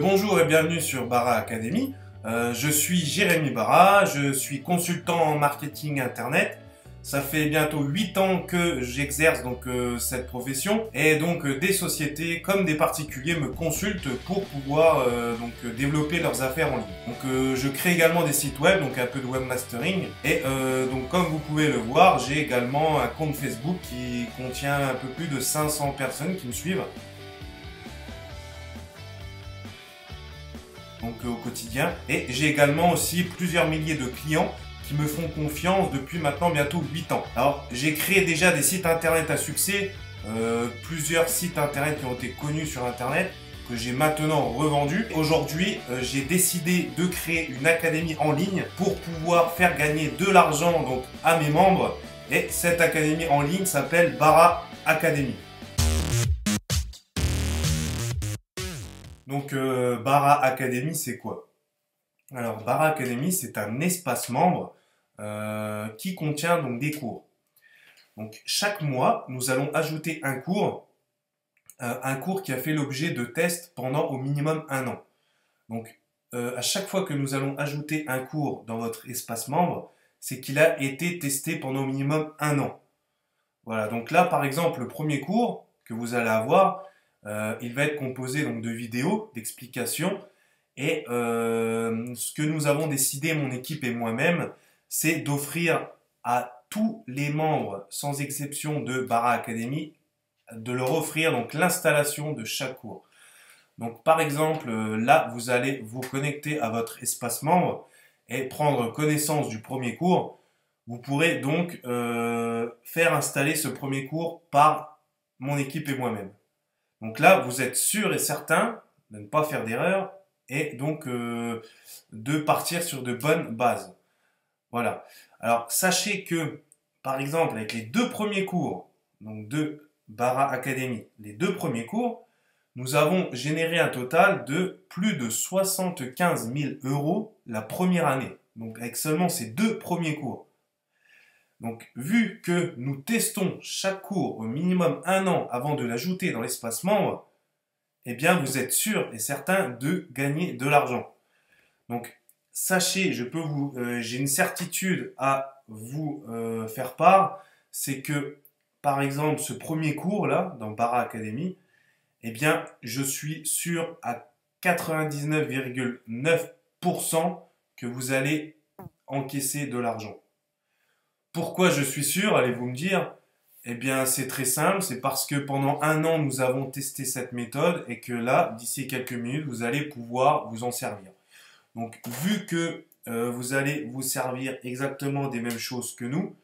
Bonjour et bienvenue sur Bara Academy. Je suis Jérémy Bara, je suis consultant en marketing internet. Ça fait bientôt 8 ans que j'exerce cette profession et des sociétés comme des particuliers me consultent pour pouvoir développer leurs affaires en ligne. Je crée également des sites web, donc un peu de webmastering et comme vous pouvez le voir, j'ai également un compte Facebook qui contient un peu plus de 500 personnes qui me suivent. Au quotidien. Et j'ai également aussi plusieurs milliers de clients qui me font confiance depuis maintenant bientôt 8 ans. Alors, j'ai créé déjà des sites internet à succès, plusieurs sites internet qui ont été connus sur internet, que j'ai maintenant revendus. Aujourd'hui, j'ai décidé de créer une académie en ligne pour pouvoir faire gagner de l'argent à mes membres. Et cette académie en ligne s'appelle Bara Academy. Bara Academy, c'est quoi? Alors, Bara Academy, c'est un espace membre qui contient des cours. Donc, chaque mois, nous allons ajouter un cours qui a fait l'objet de tests pendant au minimum 1 an. Donc, à chaque fois que nous allons ajouter un cours dans votre espace membre, c'est qu'il a été testé pendant au minimum 1 an. Voilà, donc là, par exemple, le premier cours que vous allez avoir, il va être composé de vidéos, d'explications. Et ce que nous avons décidé, mon équipe et moi-même, c'est d'offrir à tous les membres, sans exception de Bara Academy, de leur offrir l'installation de chaque cours. Donc par exemple, là, vous allez vous connecter à votre espace membre et prendre connaissance du premier cours. Vous pourrez faire installer ce premier cours par mon équipe et moi-même. Donc là, vous êtes sûr et certain de ne pas faire d'erreur et de partir sur de bonnes bases. Voilà. Alors, sachez que, par exemple, avec les 2 premiers cours, de Bara Academy, les 2 premiers cours, nous avons généré un total de plus de 75 000 € la première année. Donc, avec seulement ces 2 premiers cours. Donc, vu que nous testons chaque cours au minimum 1 an avant de l'ajouter dans l'espace membre, eh bien, vous êtes sûr et certain de gagner de l'argent. Donc, sachez, j'ai une certitude à vous faire part, c'est que, par exemple, ce premier cours-là, dans Bara Academy, eh bien, je suis sûr à 99,9% que vous allez encaisser de l'argent. Pourquoi je suis sûr, allez-vous me dire? Eh bien, c'est très simple, c'est parce que pendant 1 an, nous avons testé cette méthode et que là, d'ici quelques minutes, vous allez pouvoir vous en servir. Donc, vu que vous allez vous servir exactement des mêmes choses que nous,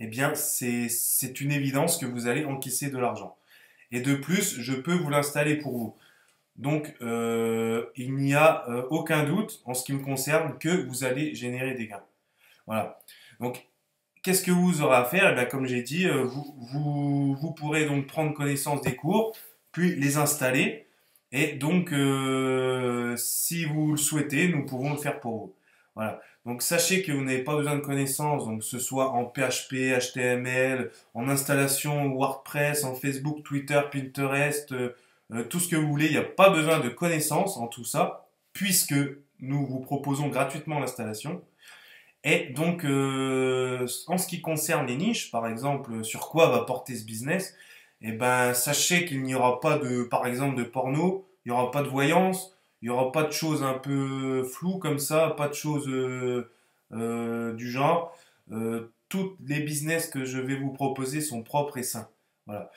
eh bien, c'est une évidence que vous allez encaisser de l'argent. Et de plus, je peux vous l'installer pour vous. Donc, il n'y a aucun doute en ce qui me concerne que vous allez générer des gains. Voilà. Donc, qu'est-ce que vous aurez à faire? Eh bien, comme j'ai dit, vous pourrez prendre connaissance des cours, puis les installer. Et si vous le souhaitez, nous pouvons le faire pour vous. Voilà. Donc, sachez que vous n'avez pas besoin de connaissances, que ce soit en PHP, HTML, en installation WordPress, en Facebook, Twitter, Pinterest, tout ce que vous voulez. Il n'y a pas besoin de connaissances en tout ça, puisque nous vous proposons gratuitement l'installation. Et en ce qui concerne les niches, par exemple, sur quoi va porter ce business, eh ben, sachez qu'il n'y aura pas par exemple, de porno, il n'y aura pas de voyance, il n'y aura pas de choses un peu floues comme ça, pas de choses du genre. Tous les business que je vais vous proposer sont propres et sains. Voilà.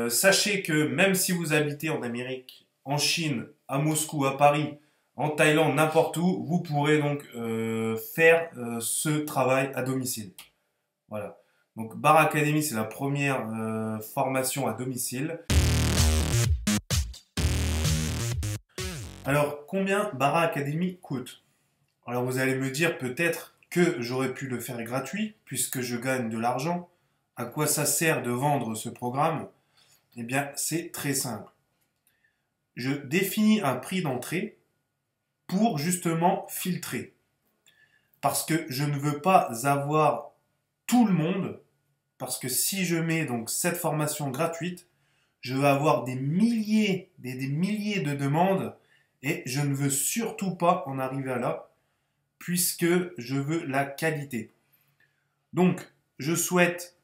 Sachez que même si vous habitez en Amérique, en Chine, à Moscou, à Paris, en Thaïlande, n'importe où, vous pourrez faire ce travail à domicile. Voilà. Donc Bara Academy, c'est la première formation à domicile. Alors, combien Bara Academy coûte? Alors, vous allez me dire peut-être que j'aurais pu le faire gratuit, puisque je gagne de l'argent. À quoi ça sert de vendre ce programme? Eh bien, c'est très simple. Je définis un prix d'entrée pour justement filtrer. Parce que je ne veux pas avoir tout le monde, parce que si je mets cette formation gratuite, je vais avoir des milliers de demandes Et je ne veux surtout pas en arriver à là, puisque je veux la qualité. Donc, je souhaite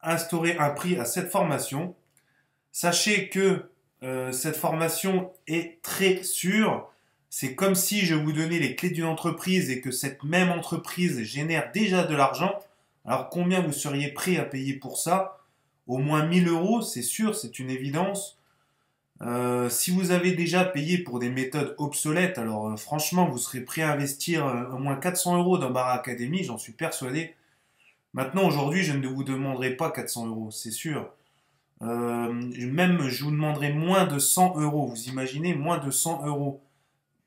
instaurer un prix à cette formation. Sachez que cette formation est très sûre. C'est comme si je vous donnais les clés d'une entreprise et que cette même entreprise génère déjà de l'argent. Alors combien vous seriez prêt à payer pour ça? Au moins 1000 euros, c'est sûr, c'est une évidence. Si vous avez déjà payé pour des méthodes obsolètes, alors franchement, vous serez prêt à investir au moins 400 euros dans Bara Academy, j'en suis persuadé. Maintenant, aujourd'hui, je ne vous demanderai pas 400 euros, c'est sûr. Même, je vous demanderai moins de 100 euros. Vous imaginez, moins de 100 euros.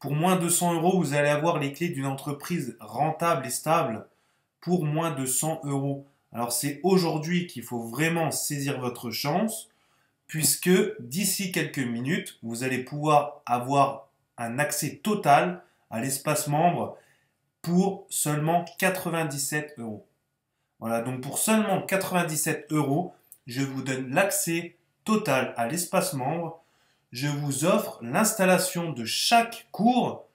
Pour moins de 100 euros, vous allez avoir les clés d'une entreprise rentable et stable pour moins de 100 euros. Alors, c'est aujourd'hui qu'il faut vraiment saisir votre chance, puisque d'ici quelques minutes, vous allez pouvoir avoir un accès total à l'espace membre pour seulement 97 euros. Voilà, donc pour seulement 97 euros, je vous donne l'accès total à l'espace membre. Je vous offre l'installation de chaque cours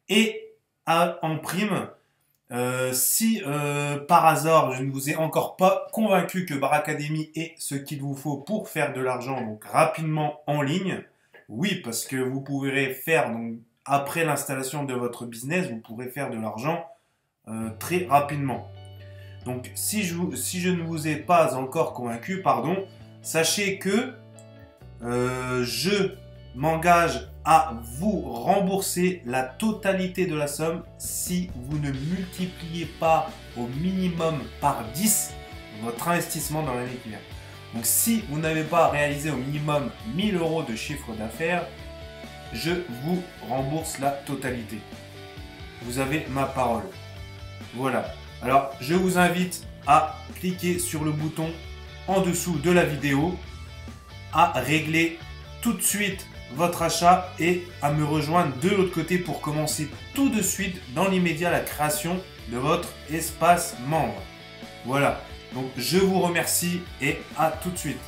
et en prime, si par hasard je ne vous ai encore pas convaincu que Bara Academy est ce qu'il vous faut pour faire de l'argent donc rapidement en ligne, oui, parce que vous pourrez faire, donc, après l'installation de votre business, vous pourrez faire de l'argent très rapidement. Donc si je ne vous ai pas encore convaincu, pardon, sachez que je m'engage à vous rembourser la totalité de la somme si vous ne multipliez pas au minimum par 10 votre investissement dans l'année qui vient. Donc si vous n'avez pas réalisé au minimum 1000 euros de chiffre d'affaires, je vous rembourse la totalité. Vous avez ma parole. Voilà. Alors je vous invite à cliquer sur le bouton en dessous de la vidéo, à régler tout de suite votre achat et à me rejoindre de l'autre côté pour commencer tout de suite dans l'immédiat la création de votre espace membre. Voilà, donc je vous remercie et à tout de suite.